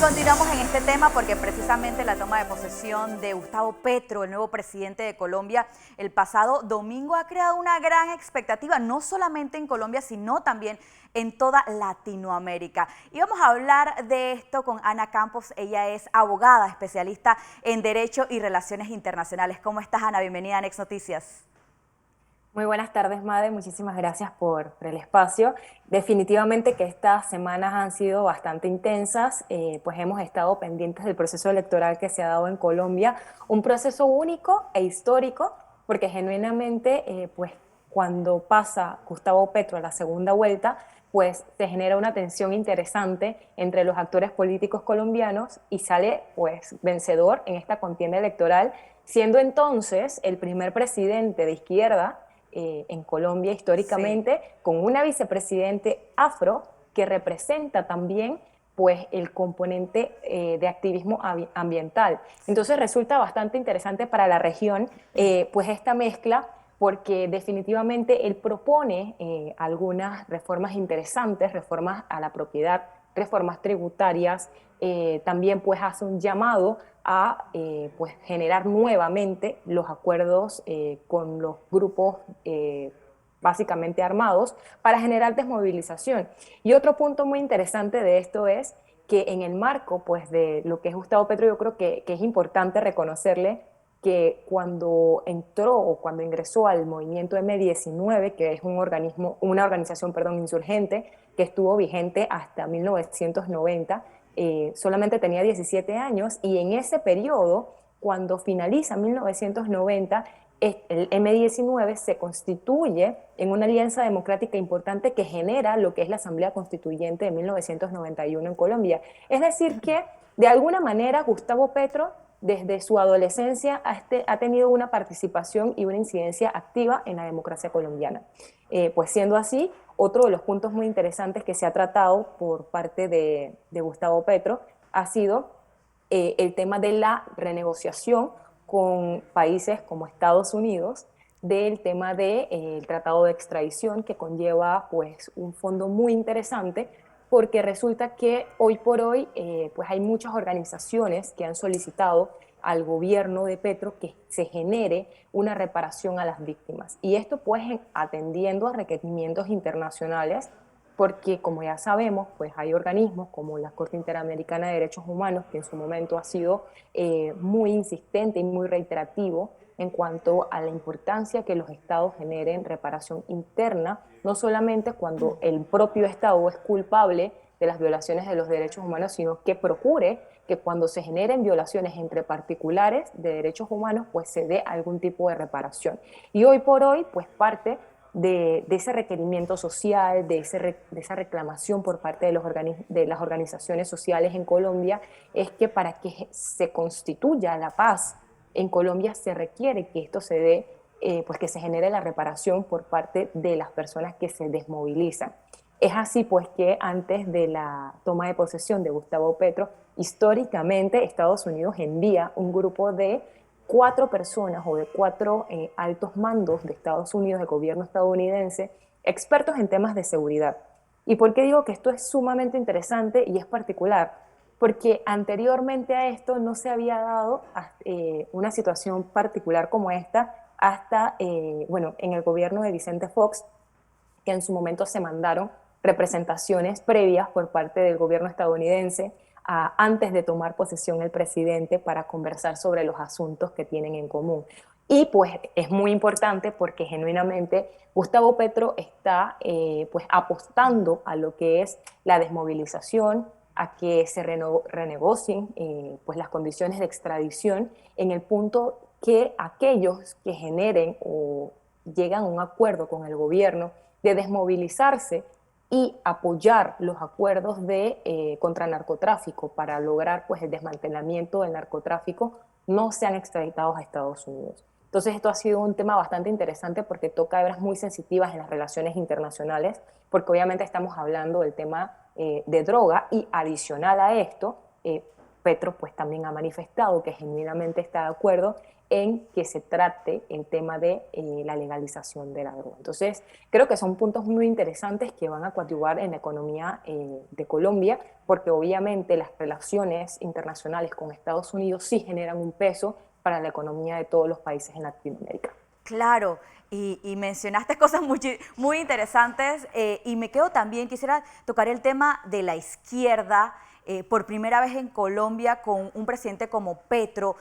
continuamos en este tema porque precisamente la toma de posesión de Gustavo Petro, el nuevo presidente de Colombia, el pasado domingo ha creado una gran expectativa, no solamente en Colombia, sino también en toda Latinoamérica. Y vamos a hablar de esto con Ana Campos. Ella es abogada, especialista en Derecho y Relaciones Internacionales. ¿Cómo estás, Ana? Bienvenida a Next Noticias. Muy buenas tardes, Made. Muchísimas gracias por el espacio. Definitivamente que estas semanas han sido bastante intensas, pues hemos estado pendientes del proceso electoral que se ha dado en Colombia, un proceso único e histórico, porque genuinamente, pues cuando pasa Gustavo Petro a la segunda vuelta, pues se genera una tensión interesante entre los actores políticos colombianos y sale pues vencedor en esta contienda electoral, siendo entonces el primer presidente de izquierda en Colombia Sí. históricamente, con una vicepresidente afro que representa también pues el componente de activismo ambiental. Entonces resulta bastante interesante para la región pues esta mezcla porque definitivamente él propone algunas reformas interesantes, reformas a la propiedad, reformas tributarias, también pues hace un llamado a pues generar nuevamente los acuerdos con los grupos básicamente armados para generar desmovilización. Y otro punto muy interesante de esto es que en el marco pues, de lo que es Gustavo Petro, yo creo que es importante reconocerle que cuando entró o cuando ingresó al movimiento M19, que es un organismo, una organización perdón, insurgente que estuvo vigente hasta 1990, solamente tenía 17 años y en ese periodo, cuando finaliza 1990, el M19 se constituye en una alianza democrática importante que genera lo que es la Asamblea Constituyente de 1991 en Colombia. Es decir que, de alguna manera, Gustavo Petro, desde su adolescencia, ha tenido una participación y una incidencia activa en la democracia colombiana. Pues siendo así, otro de los puntos muy interesantes que se ha tratado por parte de Gustavo Petro ha sido el tema de la renegociación con países como Estados Unidos del tema del tratado de extradición que conlleva pues un fondo muy interesante porque resulta que hoy por hoy pues hay muchas organizaciones que han solicitado al gobierno de Petro que se genere una reparación a las víctimas. Y esto pues atendiendo a requerimientos internacionales porque como ya sabemos, pues hay organismos como la Corte Interamericana de Derechos Humanos, que en su momento ha sido muy insistente y muy reiterativo en cuanto a la importancia que los estados generen reparación interna, no solamente cuando el propio estado es culpable de las violaciones de los derechos humanos, sino que procure que cuando se generen violaciones entre particulares de derechos humanos, pues se dé algún tipo de reparación. Y hoy por hoy, pues parte de ese requerimiento social, de esa reclamación por parte de las organizaciones sociales en Colombia, es que para que se constituya la paz en Colombia se requiere que esto se dé, pues que se genere la reparación por parte de las personas que se desmovilizan. Es así pues que antes de la toma de posesión de Gustavo Petro, históricamente Estados Unidos envía un grupo de 4 personas o de 4 altos mandos de Estados Unidos, del gobierno estadounidense, expertos en temas de seguridad. ¿Y por qué digo que esto es sumamente interesante y es particular? Porque anteriormente a esto no se había dado una situación particular como esta hasta, bueno, en el gobierno de Vicente Fox, que en su momento se mandaron representaciones previas por parte del gobierno estadounidense antes de tomar posesión el presidente para conversar sobre los asuntos que tienen en común. Y pues es muy importante porque genuinamente Gustavo Petro está pues apostando a lo que es la desmovilización, a que se renegocien pues las condiciones de extradición en el punto que aquellos que generen o llegan a un acuerdo con el gobierno de desmovilizarse y apoyar los acuerdos de contra narcotráfico para lograr pues el desmantelamiento del narcotráfico no sean extraditados a Estados Unidos. Entonces esto ha sido un tema bastante interesante porque toca hebras muy sensitivas en las relaciones internacionales, porque obviamente estamos hablando del tema de droga y adicional a esto, Petro pues también ha manifestado que genuinamente está de acuerdo en que se trate el tema de la legalización de la droga. Entonces, creo que son puntos muy interesantes que van a coadyuvar en la economía de Colombia, porque obviamente las relaciones internacionales con Estados Unidos sí generan un peso para la economía de todos los países en Latinoamérica. Claro, y mencionaste cosas muy interesantes y me quedo también, quisiera tocar el tema de la izquierda, por primera vez en Colombia con un presidente como Petro,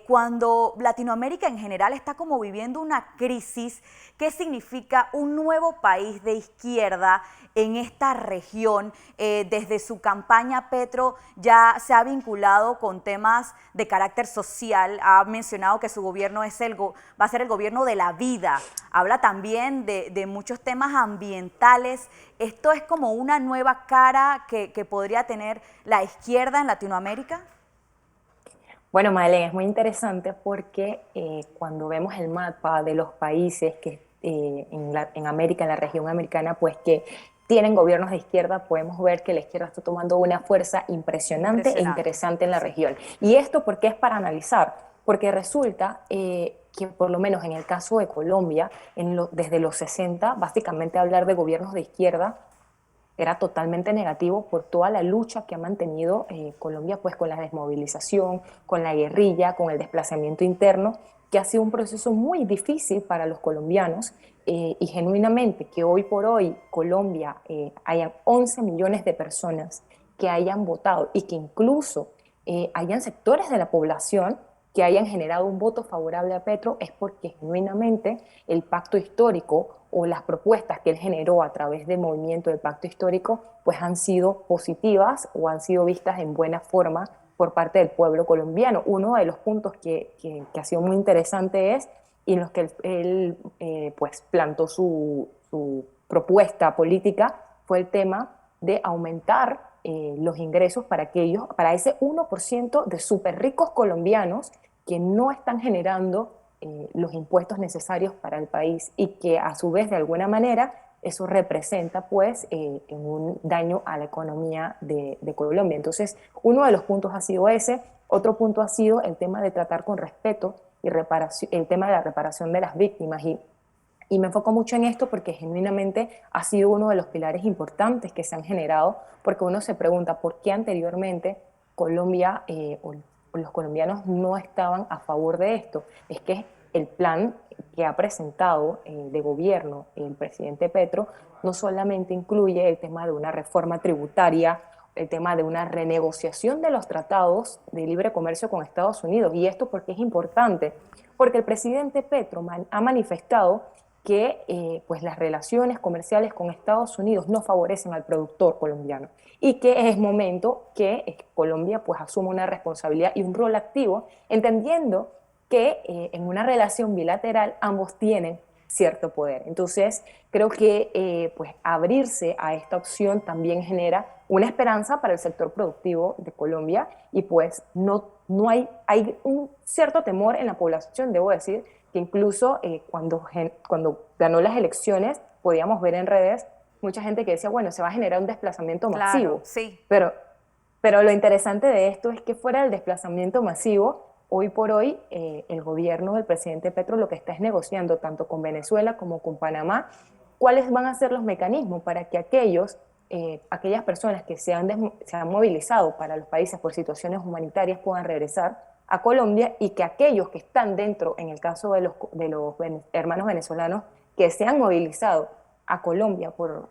cuando Latinoamérica en general está como viviendo una crisis. ¿Qué significa un nuevo país de izquierda en esta región? Desde su campaña, Petro ya se ha vinculado con temas de carácter social, ha mencionado que su gobierno va a ser el gobierno de la vida, habla también de muchos temas ambientales. ¿Esto es como una nueva cara que podría tener la izquierda en Latinoamérica? Bueno, Madeleine, es muy interesante porque cuando vemos el mapa de los países que en América, en la región americana, pues que tienen gobiernos de izquierda, podemos ver que la izquierda está tomando una fuerza impresionante e Impresionante, interesante en la sí. región. ¿Y esto por qué es para analizar? Porque resulta que por lo menos en el caso de Colombia, desde los 60, básicamente hablar de gobiernos de izquierda era totalmente negativo por toda la lucha que ha mantenido Colombia, pues con la desmovilización, con la guerrilla, con el desplazamiento interno, que ha sido un proceso muy difícil para los colombianos y genuinamente que hoy por hoy Colombia hayan 11 millones de personas que hayan votado y que incluso hayan sectores de la población que hayan generado un voto favorable a Petro es porque genuinamente el pacto histórico o las propuestas que él generó a través del movimiento del pacto histórico pues han sido positivas o han sido vistas en buena forma por parte del pueblo colombiano. Uno de los puntos que ha sido muy interesante es y en los que él pues plantó su propuesta política fue el tema de aumentar los ingresos para ese 1% de súper ricos colombianos que no están generando los impuestos necesarios para el país y que a su vez de alguna manera eso representa pues un daño a la economía de Colombia. Entonces uno de los puntos ha sido ese, otro punto ha sido el tema de tratar con respeto y reparación, el tema de la reparación de las víctimas y me enfoco mucho en esto porque genuinamente ha sido uno de los pilares importantes que se han generado, porque uno se pregunta por qué anteriormente Colombia o los colombianos no estaban a favor de esto. Es que el plan que ha presentado de gobierno el presidente Petro no solamente incluye el tema de una reforma tributaria, el tema de una renegociación de los tratados de libre comercio con Estados Unidos. Y esto porque es importante, porque el presidente Petro ha manifestado que pues las relaciones comerciales con Estados Unidos no favorecen al productor colombiano y que es momento que Colombia pues asuma una responsabilidad y un rol activo, entendiendo que en una relación bilateral ambos tienen cierto poder. Entonces, creo que pues abrirse a esta opción también genera una esperanza para el sector productivo de Colombia y pues no hay un cierto temor en la población, debo decir, que incluso cuando ganó las elecciones podíamos ver en redes mucha gente que decía, bueno, se va a generar un desplazamiento Claro, masivo, sí. pero lo interesante de esto es que fuera del desplazamiento masivo, hoy por hoy el gobierno del presidente Petro lo que está es negociando tanto con Venezuela como con Panamá cuáles van a ser los mecanismos para que aquellas personas que se han movilizado para los países por situaciones humanitarias puedan regresar a Colombia y que aquellos que están dentro, en el caso de los hermanos venezolanos, que se han movilizado a Colombia por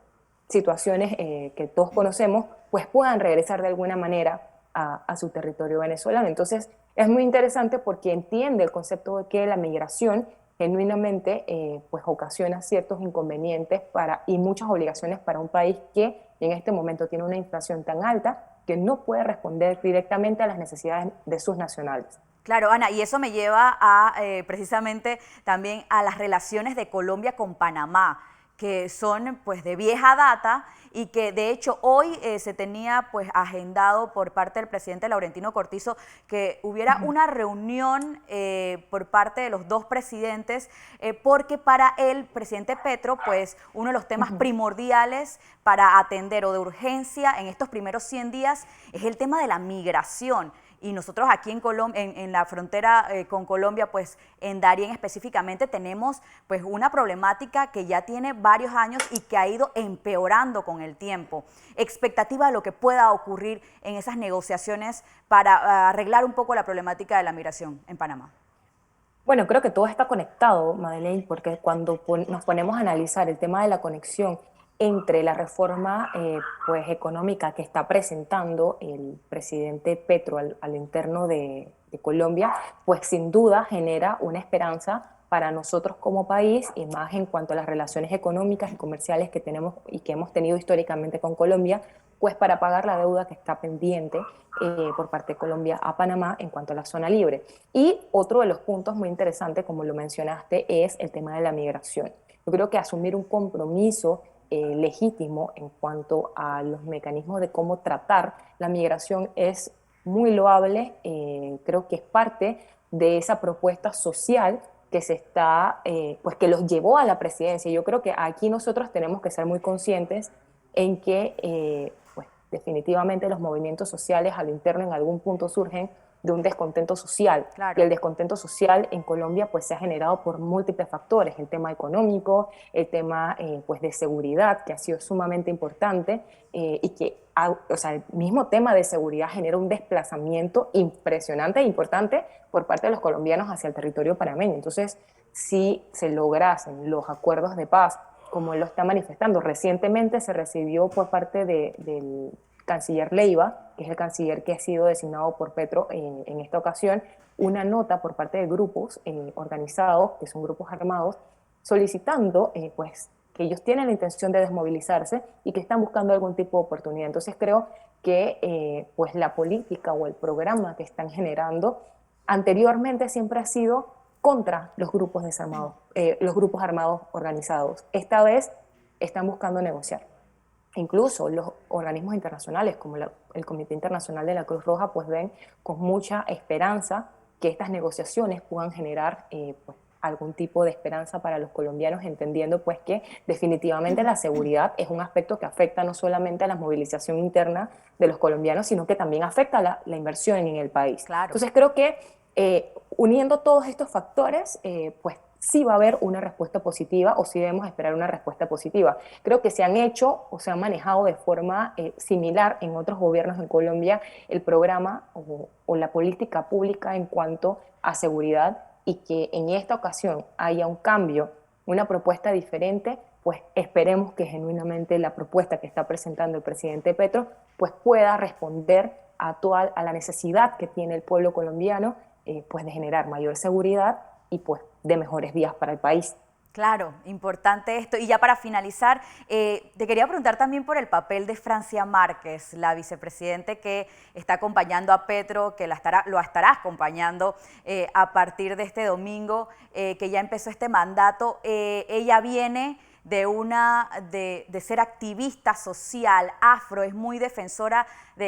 situaciones que todos conocemos, pues puedan regresar de alguna manera a su territorio venezolano. Entonces, es muy interesante porque entiende el concepto de que la migración genuinamente pues ocasiona ciertos inconvenientes y muchas obligaciones para un país que en este momento tiene una inflación tan alta que no puede responder directamente a las necesidades de sus nacionales. Claro, Ana, y eso me lleva a precisamente también a las relaciones de Colombia con Panamá, que son pues de vieja data y que de hecho hoy se tenía pues agendado por parte del presidente Laurentino Cortizo que hubiera una reunión por parte de los dos presidentes porque para el presidente Petro pues uno de los temas primordiales para atender o de urgencia en estos primeros 100 días es el tema de la migración. y nosotros aquí en Colombia, en la frontera con Colombia, pues en Darién específicamente tenemos pues una problemática que ya tiene varios años y que ha ido empeorando con el tiempo. Expectativa de lo que pueda ocurrir en esas negociaciones para arreglar un poco la problemática de la migración en Panamá. Bueno, creo que todo está conectado, Madeleine, porque cuando nos ponemos a analizar el tema de la conexión entre la reforma pues, económica que está presentando el presidente Petro al interno de Colombia, pues sin duda genera una esperanza para nosotros como país y más en cuanto a las relaciones económicas y comerciales que tenemos y que hemos tenido históricamente con Colombia, pues para pagar la deuda que está pendiente por parte de Colombia a Panamá en cuanto a la zona libre. Y otro de los puntos muy interesantes, como lo mencionaste, es el tema de la migración. Yo creo que asumir un compromiso legítimo en cuanto a los mecanismos de cómo tratar la migración es muy loable, creo que es parte de esa propuesta social que se está, pues que los llevó a la presidencia. Yo creo que aquí nosotros tenemos que ser muy conscientes en que pues, definitivamente los movimientos sociales al interno en algún punto surgen de un descontento social. Claro. Y el descontento social en Colombia pues se ha generado por múltiples factores, el tema económico, el tema pues de seguridad, que ha sido sumamente importante y que, o sea, el mismo tema de seguridad genera un desplazamiento impresionante e importante por parte de los colombianos hacia el territorio panameño. Entonces, si se lograsen los acuerdos de paz, como él lo está manifestando, recientemente se recibió por parte del canciller Leiva, que es el canciller que ha sido designado por Petro en esta ocasión, una nota por parte de grupos organizados, que son grupos armados, solicitando pues, que ellos tienen la intención de desmovilizarse y que están buscando algún tipo de oportunidad. Entonces creo que pues, la política o el programa que están generando anteriormente siempre ha sido contra los grupos desarmados, los grupos armados organizados. Esta vez están buscando negociar. Incluso los organismos internacionales, como el Comité Internacional de la Cruz Roja, pues ven con mucha esperanza que estas negociaciones puedan generar pues, algún tipo de esperanza para los colombianos, entendiendo pues que definitivamente la seguridad es un aspecto que afecta no solamente a la movilización interna de los colombianos, sino que también afecta la inversión en el país. Claro. Entonces creo que uniendo todos estos factores, pues sí va a haber una respuesta positiva o sí debemos esperar una respuesta positiva. Creo que se han hecho o se han manejado de forma similar en otros gobiernos en Colombia el programa o la política pública en cuanto a seguridad y que en esta ocasión haya un cambio, una propuesta diferente, pues esperemos que genuinamente la propuesta que está presentando el presidente Petro pues pueda responder a la necesidad que tiene el pueblo colombiano pues de generar mayor seguridad y pues de mejores días para el país. Claro, importante esto. Y ya para finalizar, te quería preguntar también por el papel de Francia Márquez, la vicepresidente que está acompañando a Petro, que lo estará acompañando a partir de este domingo, que ya empezó este mandato. Ella viene de ser activista social, afro, es muy defensora,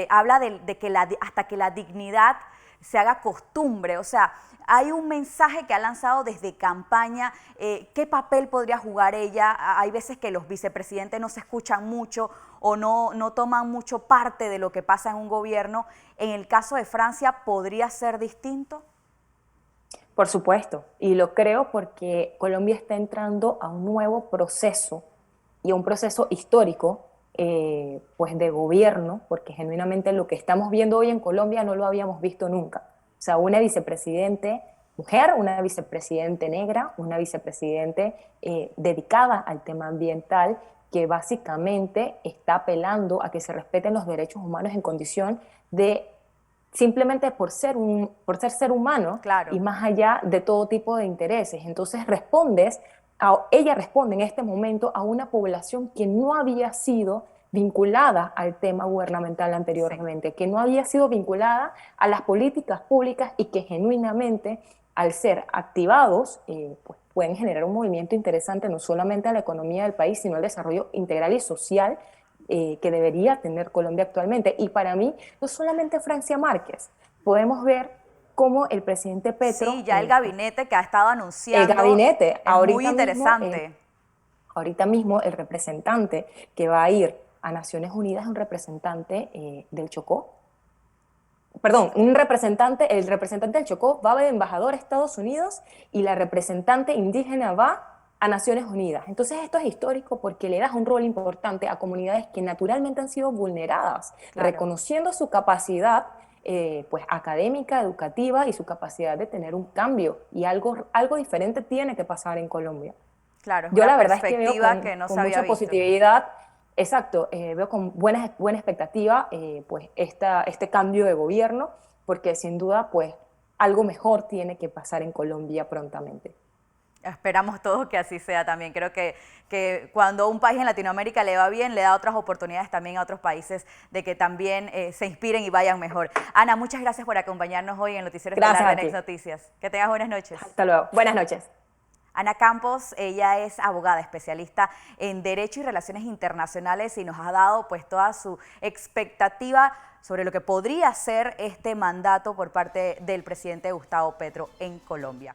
habla de que hasta que la dignidad se haga costumbre, o sea, hay un mensaje que ha lanzado desde campaña. ¿Qué papel podría jugar ella? Hay veces que los vicepresidentes no se escuchan mucho o no toman mucho parte de lo que pasa en un gobierno. En el caso de Francia, ¿podría ser distinto? Por supuesto, y lo creo porque Colombia está entrando a un nuevo proceso y a un proceso histórico pues de gobierno, porque genuinamente lo que estamos viendo hoy en Colombia no lo habíamos visto nunca. O sea, una vicepresidente mujer, una vicepresidente negra, una vicepresidente dedicada al tema ambiental, que básicamente está apelando a que se respeten los derechos humanos en condición de simplemente por ser ser humano, claro, y más allá de todo tipo de intereses. Entonces ella responde en este momento a una población que no había sido vinculada al tema gubernamental anteriormente, sí, que no había sido vinculada a las políticas públicas y que genuinamente al ser activados pues pueden generar un movimiento interesante no solamente a la economía del país, sino al desarrollo integral y social que debería tener Colombia actualmente. Y para mí, no solamente Francia Márquez, podemos ver cómo el presidente Petro... Sí, ya el gabinete que ha estado anunciando el gabinete, es muy interesante. Ahorita mismo el representante que va a ir a Naciones Unidas es un representante del Chocó, perdón, el representante del Chocó va de embajador a Estados Unidos y la representante indígena va a Naciones Unidas. Entonces esto es histórico porque le das un rol importante a comunidades que naturalmente han sido vulneradas, Claro. reconociendo su capacidad pues académica, educativa y su capacidad de tener un cambio. Y algo diferente tiene que pasar en Colombia. Claro, es Yo una la verdad es que veo perspectiva que no se con había mucha visto. positividad, exacto, veo con buena expectativa pues este cambio de gobierno, porque sin duda pues algo mejor tiene que pasar en Colombia prontamente. Esperamos todos que así sea también. Creo que cuando un país en Latinoamérica le va bien, le da otras oportunidades también a otros países de que también se inspiren y vayan mejor. Ana, muchas gracias por acompañarnos hoy en el Noticiero Estelar Gracias de a Next ti. Noticias. Que tengas buenas noches. Hasta luego. Buenas noches. Ana Campos, ella es abogada, especialista en Derecho y Relaciones Internacionales y nos ha dado pues toda su expectativa sobre lo que podría ser este mandato por parte del presidente Gustavo Petro en Colombia.